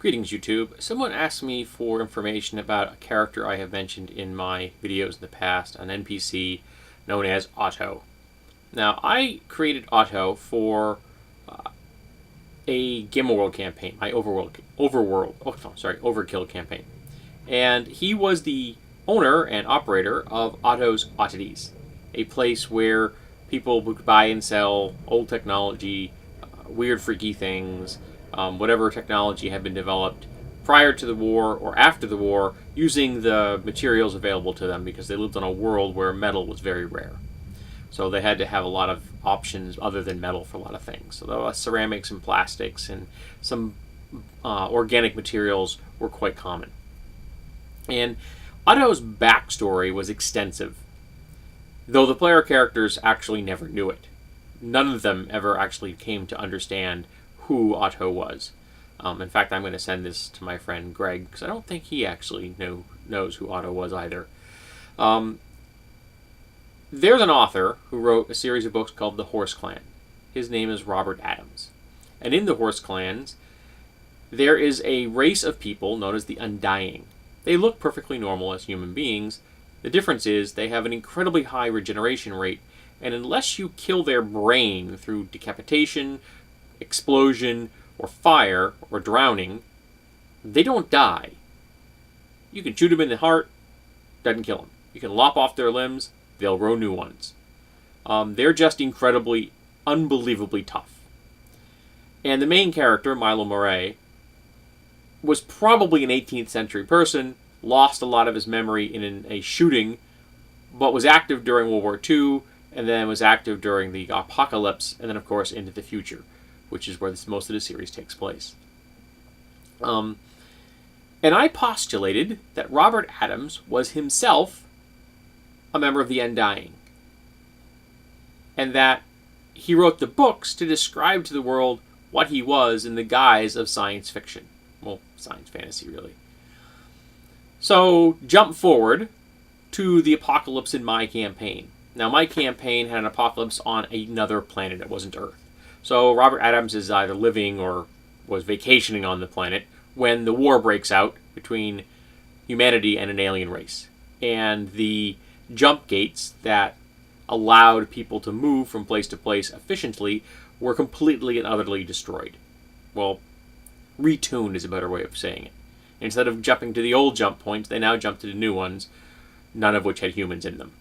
Greetings, YouTube. Someone asked me for information about a character I have mentioned in my videos in the past, an NPC known as Otto. Now, I created Otto for a Game World campaign, my Overkill campaign. And he was the owner and operator of Otto's Oddities, a place where people would buy and sell old technology, weird, freaky things, whatever technology had been developed prior to the war or after the war, using the materials available to them because they lived on a world where metal was very rare. So they had to have a lot of options other than metal for a lot of things. So there was ceramics and plastics and some organic materials were quite common. And Otto's backstory was extensive, though the player characters actually never knew it. None of them ever actually came to understand who Otto was. In fact, I'm going to send this to my friend Greg, because I don't think he actually knows who Otto was either. There's an author who wrote a series of books called The Horse Clan. His name is Robert Adams. And in the Horse Clans, there is a race of people known as the Undying. They look perfectly normal as human beings. The difference is they have an incredibly high regeneration rate, and unless you kill their brain through decapitation, explosion, or fire, or drowning, they don't die. You can shoot them in the heart, doesn't kill them. You can lop off their limbs, they'll grow new ones. They're just incredibly, unbelievably tough. And the main character, Milo Murray, was probably an 18th century person, lost a lot of his memory in a shooting, but was active during World War II, and then was active during the apocalypse, and then, of course, into the future, which is where most of the series takes place. And I postulated that Robert Adams was himself a member of the Undying, and that he wrote the books to describe to the world what he was in the guise of science fiction. Well, science fantasy, really. So, jump forward to the apocalypse in my campaign. Now, my campaign had an apocalypse on another planet. It wasn't Earth. So, Robert Adams is either living or was vacationing on the planet when the war breaks out between humanity and an alien race. And the jump gates that allowed people to move from place to place efficiently were completely and utterly destroyed. Well, retuned is a better way of saying it. Instead of jumping to the old jump points, they now jump to the new ones, none of which had humans in them.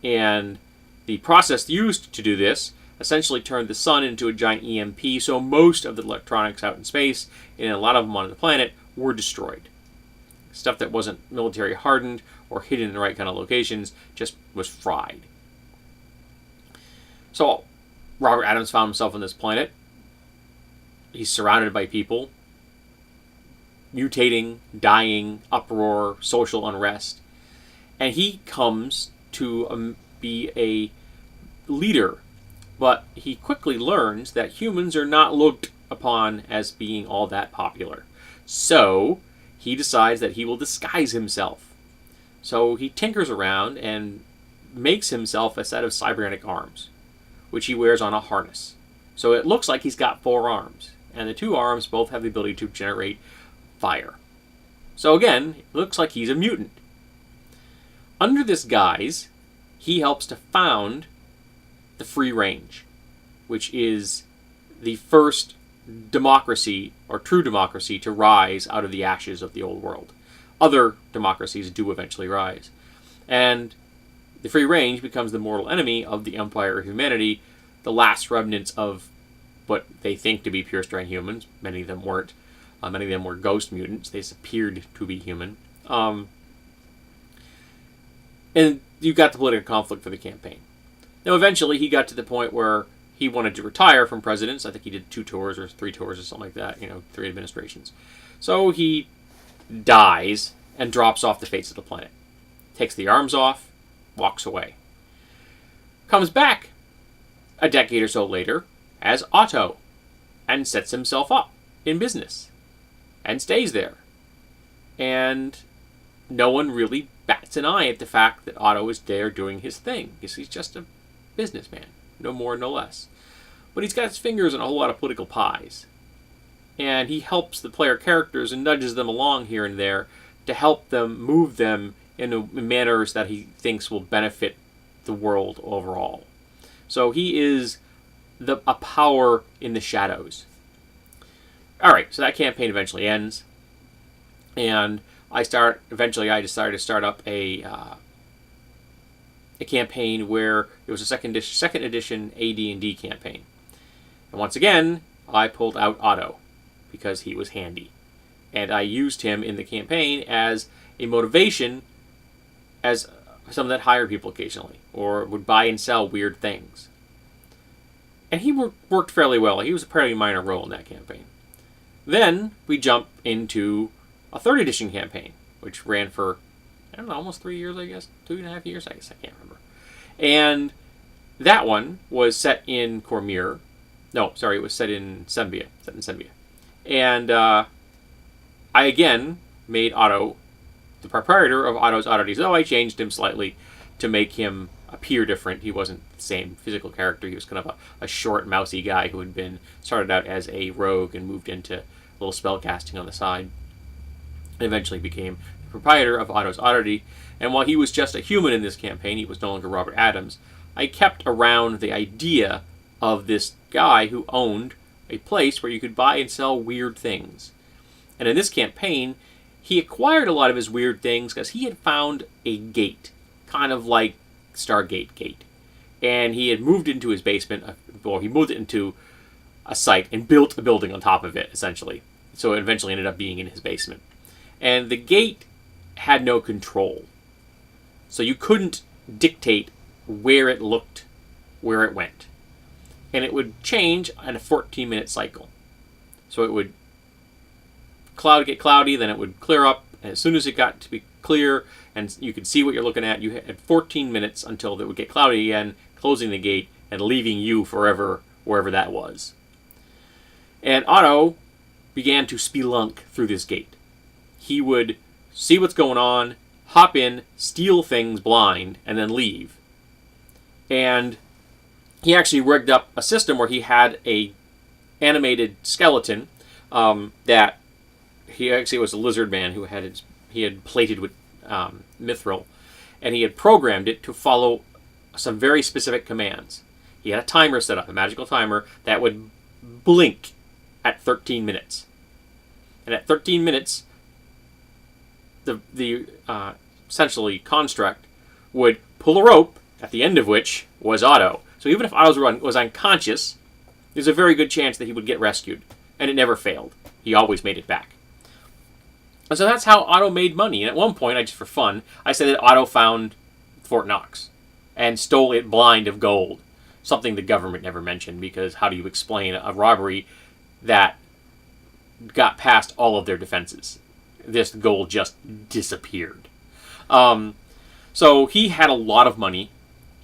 And the process used to do this essentially turned the sun into a giant EMP, so most of the electronics out in space, and a lot of them on the planet, were destroyed. Stuff that wasn't military hardened or hidden in the right kind of locations just was fried. So, Robert Adams found himself on this planet. He's surrounded by people, mutating, dying, uproar, social unrest. And he comes to be a leader, but he quickly learns that humans are not looked upon as being all that popular. So, he decides that he will disguise himself. So, he tinkers around and makes himself a set of cybernetic arms, which he wears on a harness. So, it looks like he's got 4 arms, and the 2 arms both have the ability to generate fire. So again, it looks like he's a mutant. Under this guise, he helps to found the Free Range, which is the first democracy, or true democracy, to rise out of the ashes of the old world. Other democracies do eventually rise. And the Free Range becomes the mortal enemy of the Empire of Humanity, the last remnants of what they think to be pure strand humans. Many of them weren't. Many of them were ghost mutants. They appeared to be human. And you got the political conflict for the campaign. Now, eventually, he got to the point where he wanted to retire from presidents. I think he did 2 tours or 3 tours or something like that. 3 administrations. So he dies and drops off the face of the planet. Takes the arms off, walks away. Comes back a decade or so later as Otto and sets himself up in business. And stays there. And no one really bats an eye at the fact that Otto is there doing his thing, because he's just a businessman, no more, no less. But he's got his fingers in a whole lot of political pies. and he helps the player characters and nudges them along here and there to help them move them in manners that he thinks will benefit the world overall. So he is a power in the shadows. Alright, so that campaign eventually ends. And eventually I decided to start up a campaign where it was a second edition AD&D campaign. And once again, I pulled out Otto because he was handy. And I used him in the campaign as a motivation as someone that hired people occasionally or would buy and sell weird things. And he worked fairly well. He was a fairly minor role in that campaign. Then we jump into a 3rd edition campaign, which ran for, I don't know, almost 3 years, I guess. 2.5 years, I guess. I can't remember. And that one was set in Cormyr. No, sorry, it was set in Sembia. And I again made Otto the proprietor of Otto's Oddities, though I changed him slightly to make him appear different. He wasn't the same physical character. He was kind of a short, mousy guy who had started out as a rogue and moved into a little spell casting on the side. And eventually became the proprietor of Otto's Oddity. And while he was just a human in this campaign, he was no longer Robert Adams, I kept around the idea of this guy who owned a place where you could buy and sell weird things. And in this campaign, he acquired a lot of his weird things because he had found a gate, kind of like Stargate Gate. And he had moved into his basement, he moved it into a site and built a building on top of it, essentially. So it eventually ended up being in his basement. And the gate had no control. So you couldn't dictate where it looked, where it went. And it would change in a 14-minute cycle. So it would get cloudy, then it would clear up, and as soon as it got to be clear and you could see what you're looking at, you had 14 minutes until it would get cloudy again, closing the gate and leaving you forever wherever that was. And Otto began to spelunk through this gate. He would see what's going on, hop in, steal things blind, and then leave. And he actually rigged up a system where he had a animated skeleton that it was a lizard man who he had plated with mithril, and he had programmed it to follow some very specific commands. He had a timer set up, a magical timer that would blink at 13 minutes. And at 13 minutes, the essentially construct would pull a rope, at the end of which was Otto. So even if Otto was unconscious, there's a very good chance that he would get rescued. And it never failed. He always made it back. And so that's how Otto made money. And at one point, just for fun, I said that Otto found Fort Knox and stole it blind of gold. Something the government never mentioned, because how do you explain a robbery that got past all of their defenses? This gold just disappeared. So he had a lot of money.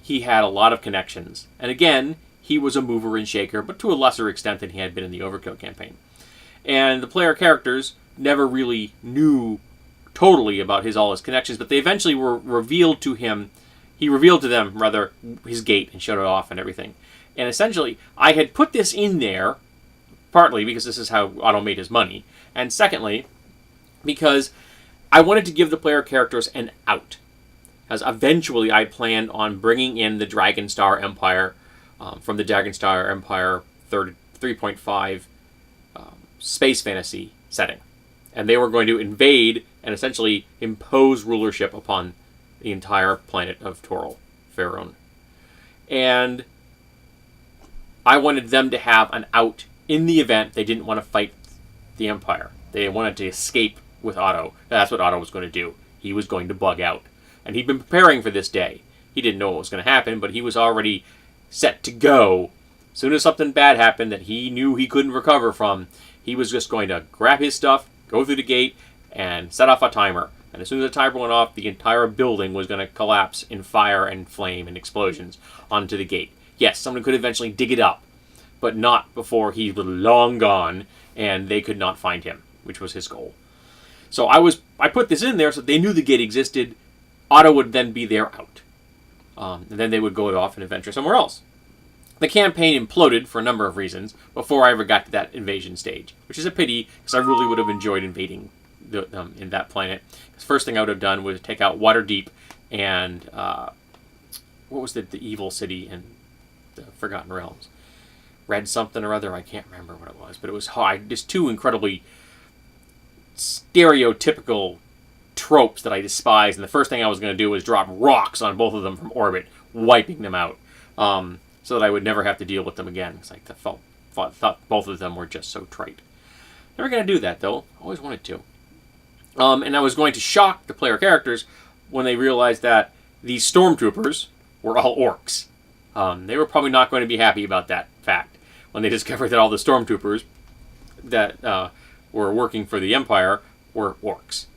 He had a lot of connections. And again, he was a mover and shaker, but to a lesser extent than he had been in the Overkill campaign. And the player characters never really knew totally about all his connections, but they eventually were revealed to him. He revealed to them, rather, his gate and showed it off and everything. And essentially, I had put this in there, partly because this is how Otto made his money, and secondly, because I wanted to give the player characters an out. As eventually I planned on bringing in the Dragonstar Empire from the Dragonstar Empire 3.5 space fantasy setting. And they were going to invade and essentially impose rulership upon the entire planet of Toril, Faerun. And I wanted them to have an out in the event they didn't want to fight the Empire. They wanted to escape with Otto. That's what Otto was going to do. He was going to bug out. And he'd been preparing for this day. He didn't know what was going to happen, but he was already set to go. As soon as something bad happened that he knew he couldn't recover from, he was just going to grab his stuff, go through the gate, and set off a timer. And as soon as the timer went off, the entire building was going to collapse in fire and flame and explosions onto the gate. Yes, someone could eventually dig it up, but not before he was long gone and they could not find him, which was his goal. So I put this in there so they knew the gate existed. Otto would then be their out. And then they would go off and adventure somewhere else. The campaign imploded for a number of reasons before I ever got to that invasion stage, which is a pity because I really would have enjoyed invading them in that planet. The first thing I would have done was take out Waterdeep and what was the evil city in the Forgotten Realms? Red something or other, I can't remember what it was, but it was just two incredibly stereotypical tropes that I despise, and the first thing I was going to do was drop rocks on both of them from orbit, wiping them out, so that I would never have to deal with them again, because I thought both of them were just so trite. Never going to do that, though. Always wanted to. And I was going to shock the player characters when they realized that these stormtroopers were all orcs. They were probably not going to be happy about that fact when they discovered that all the stormtroopers that were working for the Empire were orcs.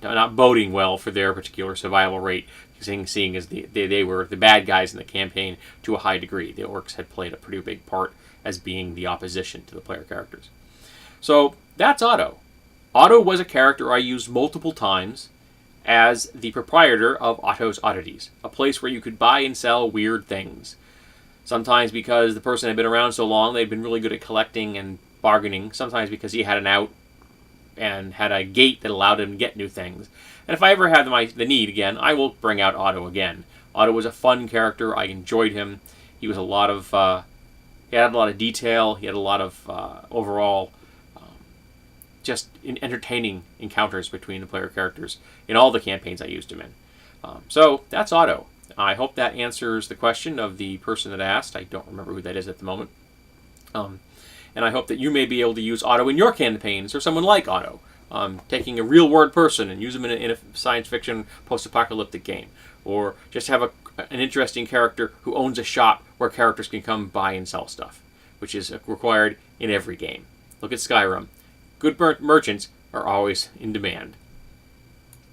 Not boding well for their particular survival rate, seeing as they were the bad guys in the campaign to a high degree. The orcs had played a pretty big part as being the opposition to the player characters. So that's Otto. Otto was a character I used multiple times as the proprietor of Otto's Oddities, a place where you could buy and sell weird things. Sometimes because the person had been around so long, they'd been really good at collecting and bargaining. Sometimes because he had an out and had a gate that allowed him to get new things. And if I ever have the need again, I will bring out Otto again. Otto was a fun character. I enjoyed him. He was he had a lot of detail. He had a lot of overall just entertaining encounters between the player characters in all the campaigns I used him in. So that's Otto. I hope that answers the question of the person that asked. I don't remember who that is at the moment. And I hope that you may be able to use Otto in your campaigns, or someone like Otto, taking a real-world person and use them in a science fiction post-apocalyptic game. Or just have an interesting character who owns a shop where characters can come buy and sell stuff, which is required in every game. Look at Skyrim. Good merchants are always in demand.